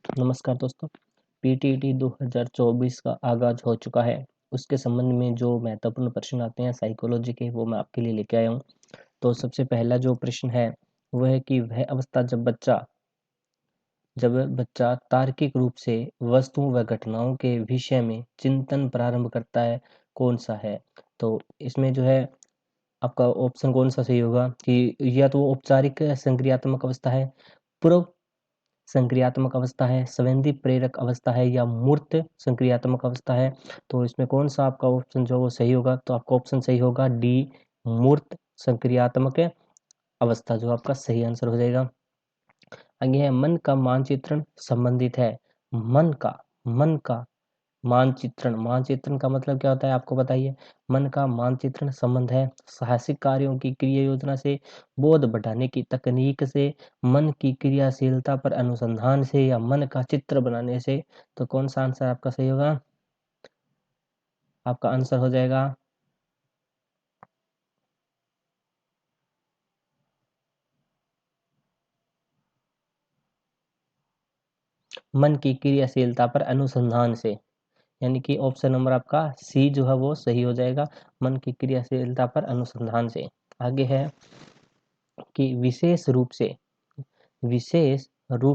नमस्कार दोस्तों। पीटीईटी 2024 का आगाज हो चुका है। उसके संबंध में जो महत्वपूर्ण प्रश्न आते हैं साइकोलॉजी के, वो मैं आपके लिए लेके आया हूँ। तो सबसे पहला जो प्रश्न है वो है कि वह अवस्था जब बच्चा तार्किक रूप से वस्तुओं व घटनाओं के विषय में चिंतन प्रारंभ करता है, कौन सा है? तो इसमें जो है आपका ऑप्शन कौन सा सही होगा कि या तो वो औपचारिक संक्रियात्मक अवस्था है, पूर्व संक्रियात्मक अवस्था है, संवेदी प्रेरक अवस्था है या मूर्त संक्रियात्मक अवस्था है। तो इसमें कौन सा आपका ऑप्शन जो वो सही होगा? तो आपका ऑप्शन सही होगा डी, मूर्त संक्रियात्मक अवस्था, जो आपका सही आंसर हो जाएगा। आगे है मन का मानचित्रण संबंधित है। मन का मानचित्रण, मानचित्रण का मतलब क्या होता है आपको बताइए? मन का मानचित्रण संबंध है साहसिक कार्यों की क्रिया योजना से, बोध बढ़ाने की तकनीक से, मन की क्रियाशीलता पर अनुसंधान से या मन का चित्र बनाने से। तो कौन सा आंसर आपका सही होगा? आपका आंसर हो जाएगा मन की क्रियाशीलता पर अनुसंधान से, यानी कि ऑप्शन नंबर आपका सी जो है वो सही हो जाएगा, मन की क्रियाशीलता पर अनुसंधान से। आगे है कि विशेष रूप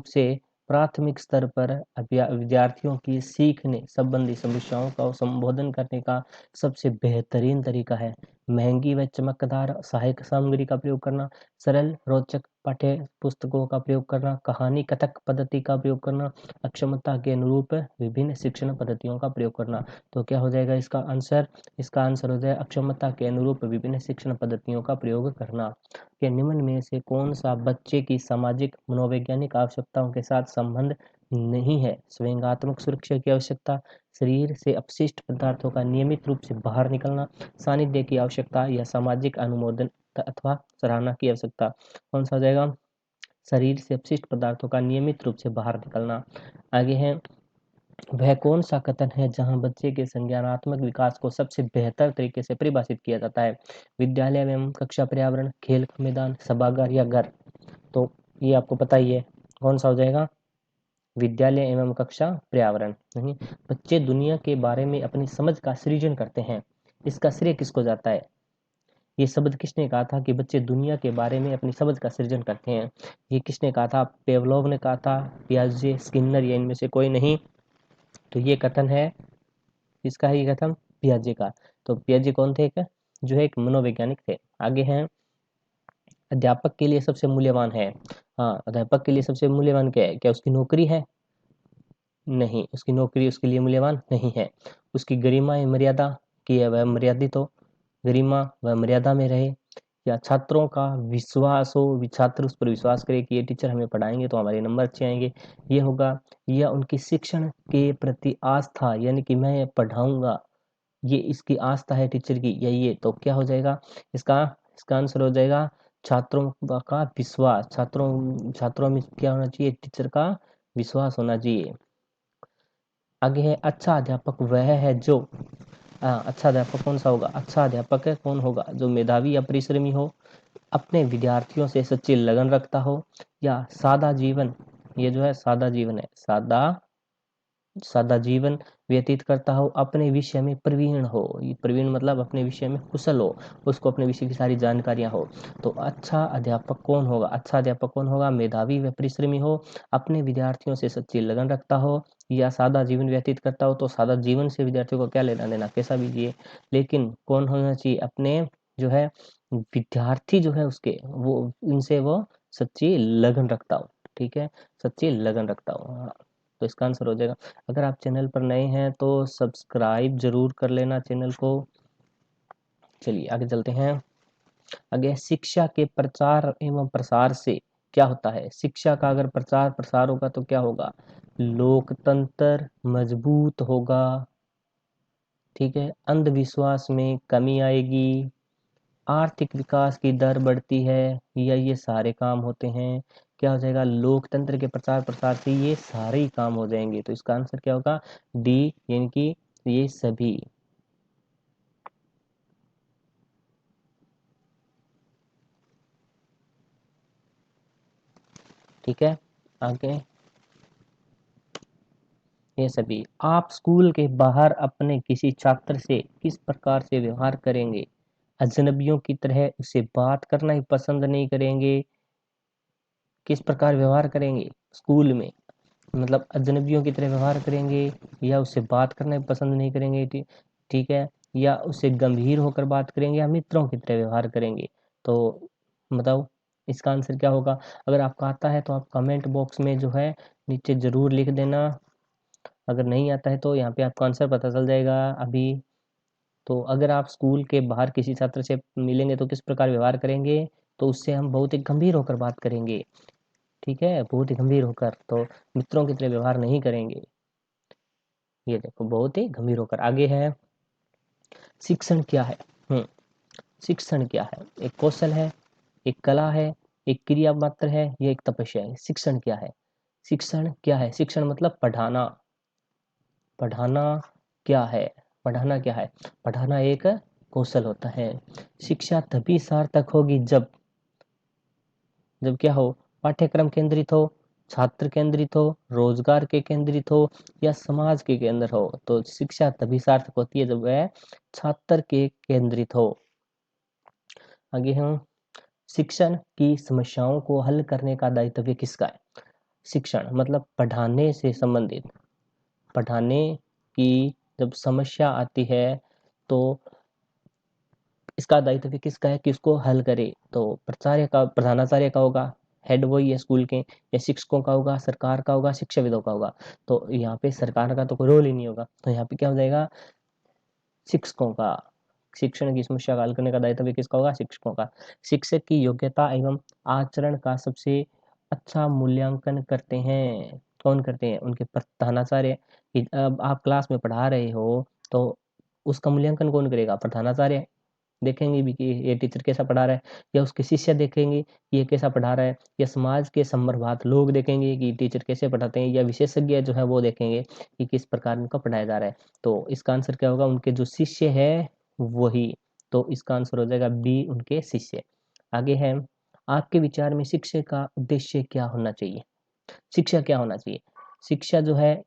से प्राथमिक स्तर पर विद्यार्थियों की सीखने संबंधी समस्याओं का संबोधन करने का सबसे बेहतरीन तरीका है महंगी व चमकदार सहायक सामग्री का प्रयोग करना, सरल रोचक पाठ्य पुस्तकों का प्रयोग करना, कहानी कथक पद्धति का प्रयोग करना, अक्षमता के अनुरूप विभिन्न शिक्षण पद्धतियों का प्रयोग करना। तो क्या हो जाएगा इसका आंसर? इसका आंसर हो जाएगा अक्षमता के अनुरूप विभिन्न शिक्षण पद्धतियों का प्रयोग करना। के निम्न में से कौन सा बच्चे की सामाजिक मनोवैज्ञानिक आवश्यकताओं के साथ संबंध नहीं है? संवेगात्मक सुरक्षा की आवश्यकता, शरीर से अपशिष्ट पदार्थों का नियमित रूप से बाहर निकलना, सानिध्य की आवश्यकता या सामाजिक अनुमोदन अथवा सराहना की आवश्यकता। कौन सा हो जाएगा? शरीर से अपशिष्ट पदार्थों का नियमित रूप से बाहर निकलना। आगे है वह कौन सा कथन है जहां बच्चे के संज्ञानात्मक विकास को सबसे बेहतर तरीके से परिभाषित किया जाता है? विद्यालय एवं कक्षा पर्यावरण, खेल का मैदान, सभागार या घर? तो ये आपको पता ही है, कौन सा हो जाएगा? विद्यालय एवं कक्षा पर्यावरण। नहीं, बच्चे दुनिया के बारे में अपनी समझ का सृजन करते हैं, इसका श्रेय किसको जाता है? ये शब्द किसने कहा था कि बच्चे दुनिया के बारे में अपनी समझ का सृजन करते हैं? ये किसने कहा था? पेवलोव ने कहा था, पियाजे, स्किनर या इनमें से कोई नहीं? तो ये कथन है, किसका है ये कथन? पियाजे का। तो पियाजे कौन थे? एक जो है एक मनोवैज्ञानिक थे। आगे हैं अध्यापक के लिए सबसे मूल्यवान है। हाँ, अध्यापक के लिए सबसे मूल्यवान क्या है? क्या उसकी नौकरी है? नहीं, उसकी नौकरी उसके लिए मूल्यवान नहीं है। उसकी गरिमा या मर्यादा की है, वह मर्यादित हो, गरिमा व मर्यादा में रहे, या छात्रों का विश्वास हो, छात्र उस पर विश्वास करे कि ये टीचर हमें पढ़ाएंगे तो हमारे नंबर अच्छे आएंगे, ये होगा। या उनकी शिक्षण के प्रति आस्था, यानी कि मैं पढ़ाऊंगा, ये इसकी आस्था है टीचर की, या ये। तो क्या हो जाएगा इसका? इसका आंसर हो जाएगा छात्रों का विश्वास। छात्रों छात्रों में क्या होना चाहिए? टीचर का विश्वास होना चाहिए। आगे है अच्छा अध्यापक वह है जो अच्छा अध्यापक कौन सा होगा? अच्छा अध्यापक कौन होगा? जो मेधावी या परिश्रमी हो, अपने विद्यार्थियों से सच्ची लगन रखता हो, या सादा जीवन, ये जो है सादा जीवन है, सादा सादा जीवन व्यतीत करता हो, अपने विषय में प्रवीण हो, ये प्रवीण मतलब अपने विषय में कुशल हो, उसको अपने विषय की सारी जानकारियां हो। तो अच्छा अध्यापक कौन होगा? अच्छा अध्यापक कौन होगा? मेधावी व परिश्रमी हो, अपने विद्यार्थियों से सच्ची लगन रखता हो, या सादा जीवन व्यतीत करता हो। तो सादा जीवन से विद्यार्थियों को क्या लेना देना, कैसा भी जिए, लेकिन कौन होना चाहिए? अपने जो है विद्यार्थी जो है उसके वो इनसे वो सच्ची लगन रखता हो। ठीक है, सच्ची लगन रखता हो। हाँ, तो इसका आंसर हो जाएगा। अगर आप चैनल पर नए हैं तो सब्सक्राइब जरूर कर लेना चैनल को। चलिए आगे चलते हैं। आगे शिक्षा के प्रचार एवं प्रसार से क्या होता है? शिक्षा का अगर प्रचार प्रसार होगा तो क्या होगा? लोकतंत्र मजबूत होगा, ठीक है, अंधविश्वास में कमी आएगी, आर्थिक विकास की दर बढ़ती है, या ये सारे काम होते हैं? क्या हो जाएगा? लोकतंत्र के प्रचार प्रसार से ये सारे ही काम हो जाएंगे। तो इसका आंसर क्या होगा? डी, यानी कि ये सभी। ठीक है, आगे ये सभी। आप स्कूल के बाहर अपने किसी छात्र से किस प्रकार से व्यवहार करेंगे? अजनबियों की तरह उसे बात करना ही पसंद नहीं करेंगे? किस प्रकार व्यवहार करेंगे स्कूल में? मतलब अजनबियों की तरह व्यवहार करेंगे, या उससे बात करना भी पसंद नहीं करेंगे, ठीक है, या उससे गंभीर होकर बात करेंगे, या मित्रों की तरह व्यवहार करेंगे? तो बताओ इसका आंसर क्या होगा? अगर आपको आता है तो आप कमेंट बॉक्स में जो है नीचे जरूर लिख देना। अगर नहीं आता है तो यहाँ पे आपको आंसर पता चल जाएगा अभी। तो अगर आप स्कूल के बाहर किसी छात्र से मिलेंगे तो किस प्रकार व्यवहार करेंगे? तो उससे हम बहुत ही गंभीर होकर बात करेंगे, ठीक है, बहुत ही गंभीर होकर। तो मित्रों की तरह व्यवहार नहीं करेंगे। ये देखो, बहुत ही गंभीर होकर। आगे है, शिक्षण क्या है? शिक्षण क्या है? एक कौशल है, एक कला है, एक क्रिया मात्र है, या एक तपस्या है? शिक्षण क्या है? शिक्षण क्या है? शिक्षण मतलब पढ़ाना। पढ़ाना क्या है? पढ़ाना क्या है? पढ़ाना एक कौशल होता है। शिक्षा तभी सार्थक होगी जब जब क्या हो? पाठ्यक्रम केंद्रित हो, छात्र केंद्रित हो, रोजगार के केंद्रित हो, या समाज के केंद्र हो। तो शिक्षा तभी सार्थक होती है जब वह छात्र के केंद्रित हो। आगे हम, शिक्षण की समस्याओं को हल करने का दायित्व किसका है? शिक्षण मतलब पढ़ाने से संबंधित, पढ़ाने की जब समस्या आती है तो इसका दायित्व किसका है कि उसको हल करे? तो प्राचार्य का, प्रधानाचार्य का होगा, हेड वही है स्कूल के, या शिक्षकों का होगा, सरकार का होगा, शिक्षाविदों का होगा? तो यहाँ पे सरकार का तो कोई रोल ही नहीं होगा, तो यहाँ पे क्या हो जाएगा? शिक्षकों का। शिक्षण की समस्या का हल करने का दायित्व भी किसका होगा? शिक्षकों का। शिक्षक की योग्यता एवं आचरण का सबसे अच्छा मूल्यांकन करते हैं, कौन करते हैं? उनके प्रधानाचार्य। अब आप क्लास में पढ़ा रहे हो तो उसका मूल्यांकन कौन करेगा? प्रधानाचार्य देखेंगे भी कि ये टीचर कैसा पढ़ा रहा है, या उसके शिष्य देखेंगे कि ये कैसा पढ़ा रहा है, या समाज के संवर्गवाद लोग देखेंगे कि टीचर कैसे पढ़ाते हैं, या विशेषज्ञ जो है वो देखेंगे कि किस प्रकार इनको पढ़ाया जा रहा है। तो इसका आंसर क्या होगा? उनके जो शिष्य है वही। तो इसका आंसर हो जाएगा बी, उनके शिष्य। आगे है, आपके विचार में शिक्षा का उद्देश्य क्या होना चाहिए? शिक्षा क्या होना चाहिए? शिक्षा जो है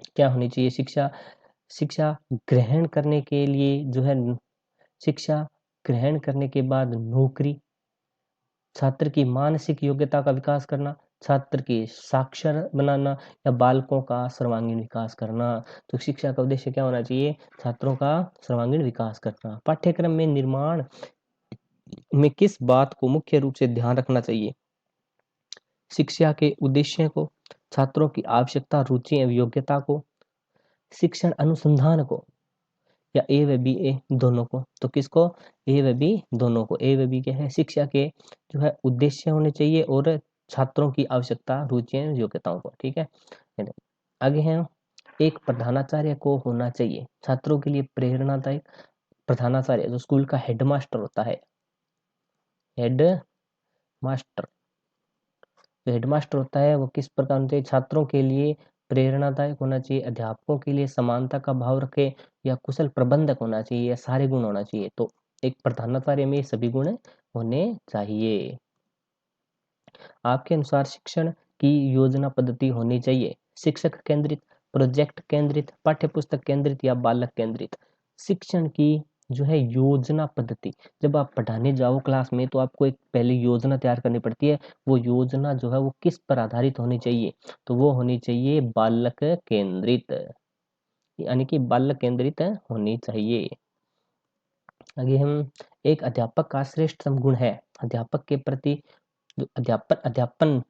क्या होनी चाहिए? शिक्षा, शिक्षा ग्रहण करने के लिए जो है, शिक्षा ग्रहण करने के बाद नौकरी, छात्र की मानसिक योग्यता का विकास करना, छात्र की साक्षर बनाना, या बालकों का सर्वांगीण विकास करना। तो शिक्षा का उद्देश्य क्या होना चाहिए? छात्रों का सर्वांगीण विकास करना। पाठ्यक्रम में निर्माण में किस बात को मुख्य रूप से ध्यान रखना चाहिए? शिक्षा के उद्देश्य को, छात्रों की आवश्यकता, रुचि एवं योग्यता को, शिक्षण अनुसंधान को, या ए व बी, ए दोनों को? तो किसको? ए व बी दोनों को। ए व बी क्या है? शिक्षा के जो है उद्देश्य होने चाहिए, और छात्रों की आवश्यकता, रुचियां, योग्यताओं को, ठीक है। ये देखो, आगे है, एक प्रधानाचार्य को होना चाहिए छात्रों के लिए प्रेरणादायक। प्रधानाचार्य जो स्कूल का हेडमास्टर होता है, हेड मास्टर, जो हेडमास्टर होता है वो किस प्रकार होना चाहिए? छात्रों के लिए प्रेरणादायक होना चाहिए, अध्यापकों के लिए समानता का भाव रखे, या कुशल प्रबंधक होना चाहिए, या सारे गुण होना चाहिए? तो एक प्रधानाचार्य में ये सभी गुण होने चाहिए। आपके अनुसार शिक्षण की योजना पद्धति होनी चाहिए शिक्षक केंद्रित, प्रोजेक्ट केंद्रित, पाठ्यपुस्तक केंद्रित, या बालक केंद्रित? शिक्षण की जो है योजना पद्धति, जब आप पढ़ाने जाओ क्लास में तो आपको एक पहले योजना तैयार करनी पड़ती है। वो योजना जो है वो किस पर आधारित होनी चाहिए? तो वो होनी चाहिए बालक केंद्रित, यानी कि बालक केंद्रित होनी चाहिए। आगे हम, एक अध्यापक का श्रेष्ठतम गुण है अध्यापक के प्रति, जो अध्यापन अध्यापन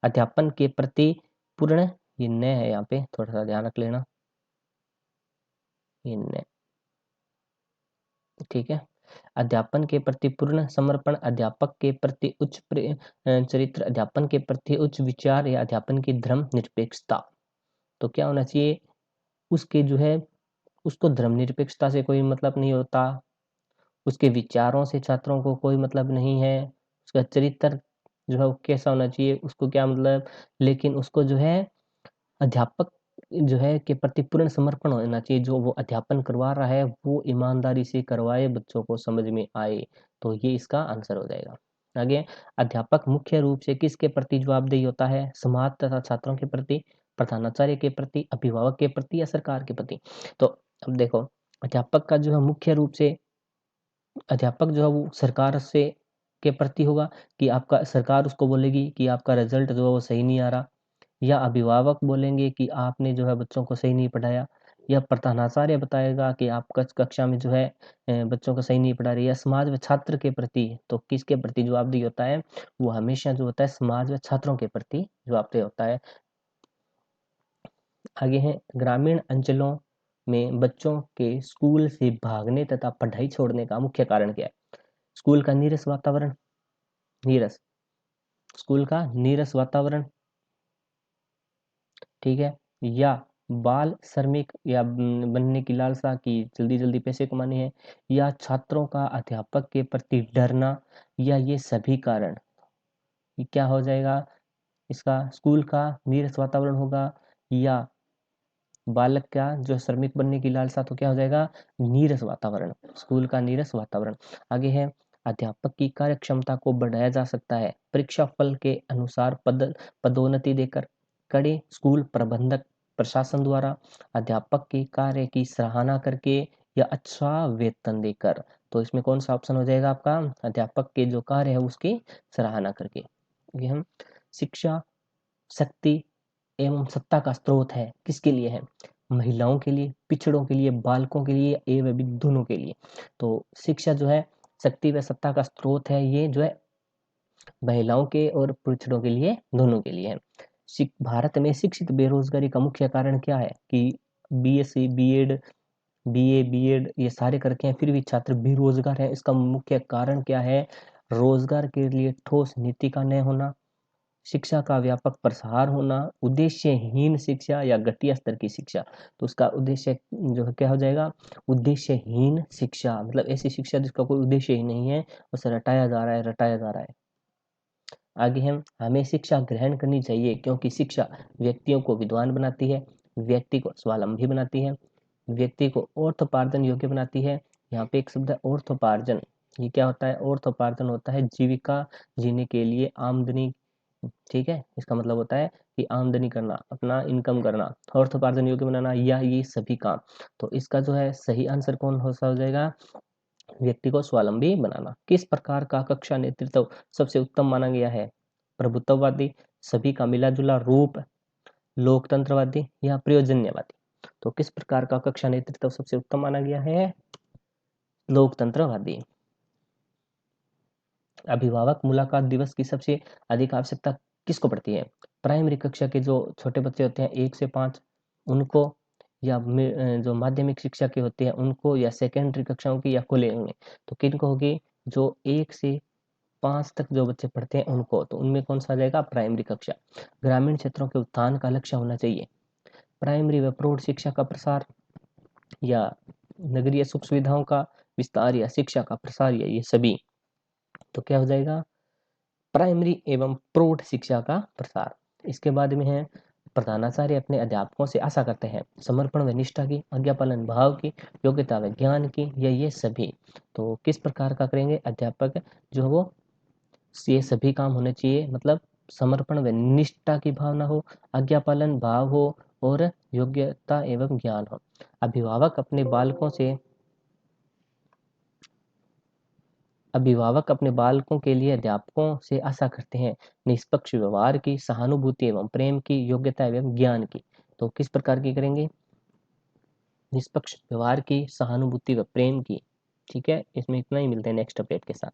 अध्यापन के प्रति पूर्ण, ये न है यहाँ पे थोड़ा सा ध्यान रख लेना, ये न, ठीक है। अध्यापन के प्रति पूर्ण समर्पण, अध्यापक के प्रति उच्च चरित्र, अध्यापन के प्रति उच्च विचार, या अध्यापन की धर्म निरपेक्षता? तो क्या होना चाहिए? उसके जो है, उसको धर्म निरपेक्षता से कोई मतलब नहीं होता, उसके विचारों से छात्रों को कोई मतलब नहीं है, उसका चरित्र जो है वो कैसा होना चाहिए, उसको क्या मतलब, लेकिन उसको जो है अध्यापक जो है के प्रति पूर्ण समर्पण होना चाहिए। जो वो अध्यापन करवा रहा है वो ईमानदारी से करवाए, बच्चों को समझ में आए। तो ये इसका आंसर हो जाएगा। आगे, अध्यापक मुख्य रूप से किसके प्रति जवाबदेही होता है? समाज तथा छात्रों के प्रति, प्रधानाचार्य के प्रति, अभिभावक के प्रति या सरकार के प्रति। तो अब देखो, अध्यापक का जो है मुख्य रूप से अध्यापक जो है वो सरकार से के प्रति होगा कि आपका सरकार उसको बोलेगी कि आपका रिजल्ट जो है वो सही नहीं आ रहा, या अभिभावक बोलेंगे कि आपने जो है बच्चों को सही नहीं पढ़ाया, या प्रधानाचार्य बताएगा कि आप कक्षा में जो है बच्चों को सही नहीं पढ़ा रही, या समाज व छात्र के प्रति। तो किसके प्रति जवाबदेही होता है, वो हमेशा जो होता है समाज व छात्रों के प्रति जवाबदेह होता है। आगे है, ग्रामीण अंचलों में बच्चों के स्कूल से भागने तथा पढ़ाई छोड़ने का मुख्य कारण क्या है। स्कूल का नीरस वातावरण, नीरस स्कूल का नीरस वातावरण, ठीक है, या बाल श्रमिक या बनने की लालसा की जल्दी जल्दी पैसे कमाने हैं, या छात्रों का अध्यापक के प्रति डरना, या ये सभी कारण। ये क्या हो जाएगा इसका, स्कूल का नीरस वातावरण होगा, या बालक का जो श्रमिक बनने की लालसा, तो क्या हो जाएगा नीरस वातावरण, स्कूल का नीरस वातावरण। आगे है, अध्यापक की कार्यक्षमता को बढ़ाया जा सकता है परीक्षा फल के अनुसार पदोन्नति देकर, कड़े स्कूल प्रबंधक प्रशासन द्वारा, अध्यापक के कार्य की सराहना करके, या अच्छा वेतन देकर। तो इसमें कौन सा ऑप्शन हो जाएगा आपका, अध्यापक के जो कार्य है उसकी सराहना करके। ये हम शिक्षा शक्ति एवं सत्ता का स्रोत है, किसके लिए है, महिलाओं के लिए, पिछड़ों के लिए, बालकों के लिए, एवं दोनों के लिए। तो शिक्षा जो है शक्ति व सत्ता का स्रोत है, ये जो है महिलाओं के और पिछड़ों के लिए, दोनों के लिए है। भारत में शिक्षित बेरोजगारी का मुख्य कारण क्या है कि बीएससी बीएड बीए बीएड ये सारे करके हैं फिर भी छात्र बेरोजगार है, इसका मुख्य कारण क्या है, रोजगार के लिए ठोस नीति का न होना, शिक्षा का व्यापक प्रसार होना, उद्देश्यहीन शिक्षा या घटिया स्तर की शिक्षा। तो उसका उद्देश्य जो है क्या हो जाएगा, उद्देश्यहीन शिक्षा, मतलब ऐसी शिक्षा जिसका कोई उद्देश्य ही नहीं है, उसे रटाया जा रहा है, रटाया जा रहा है। आगे हम, हमें शिक्षा ग्रहण करनी चाहिए क्योंकि शिक्षा व्यक्तियों को विद्वान बनाती है, व्यक्ति को स्वावलंबी बनाती है, व्यक्ति को अर्थोपार्जन योग्य बनाती है। यहाँ पे एक शब्द है अर्थोपार्जन, ये क्या होता है, अर्थोपार्जन होता है जीविका जीने के लिए आमदनी, ठीक है, इसका मतलब होता है कि आमदनी करना, अपना इनकम करना, अर्थोपार्जन योग्य बनाना, या ये सभी काम। तो इसका जो है सही आंसर कौन हो जाएगा, व्यक्ति को स्वावलंबी बनाना। किस प्रकार का कक्षा नेतृत्व सबसे उत्तम माना गया है, प्रभुत्ववादी, सभी का मिला जुला रूप, लोकतंत्रवादी, या प्रयोजनवादी। तो किस प्रकार का कक्षा नेतृत्व सबसे उत्तम माना गया है, लोकतंत्रवादी। अभिभावक मुलाकात दिवस की सबसे अधिक आवश्यकता किसको पड़ती है, प्राइमरी कक्षा के जो छोटे बच्चे होते हैं 1 से 5 उनको, या जो माध्यमिक शिक्षा के होते हैं उनको, या सेकेंडरी कक्षाओं की, या कॉलेज में। तो किनको होगी, जो 1 से 5 तक जो बच्चे पढ़ते हैं उनको, तो उनमें कौन सा आ जाएगा, प्राइमरी कक्षा। ग्रामीण क्षेत्रों के उत्थान का लक्ष्य होना चाहिए प्राइमरी व प्रौढ़ शिक्षा का प्रसार, या नगरीय सुख सुविधाओं का विस्तार, या शिक्षा का प्रसार, या ये सभी। तो क्या हो जाएगा, प्राइमरी एवं प्रौढ़ शिक्षा का प्रसार। इसके बाद में है, प्रधानाचार्य अपने अध्यापकों से आशा करते हैं समर्पण व निष्ठा की, आज्ञापालन भाव की, योग्यता व ज्ञान की, या ये सभी। तो किस प्रकार का करेंगे अध्यापक, जो वो ये सभी काम होने चाहिए, मतलब समर्पण व निष्ठा की भावना हो, आज्ञापालन भाव हो, और योग्यता एवं ज्ञान हो। अभिभावक अपने बालकों के लिए अध्यापकों से आशा करते हैं निष्पक्ष व्यवहार की, सहानुभूति एवं प्रेम की, योग्यता एवं ज्ञान की। तो किस प्रकार की करेंगे, निष्पक्ष व्यवहार की, सहानुभूति व प्रेम की। ठीक है, इसमें इतना ही, मिलते हैं नेक्स्ट अपडेट के साथ।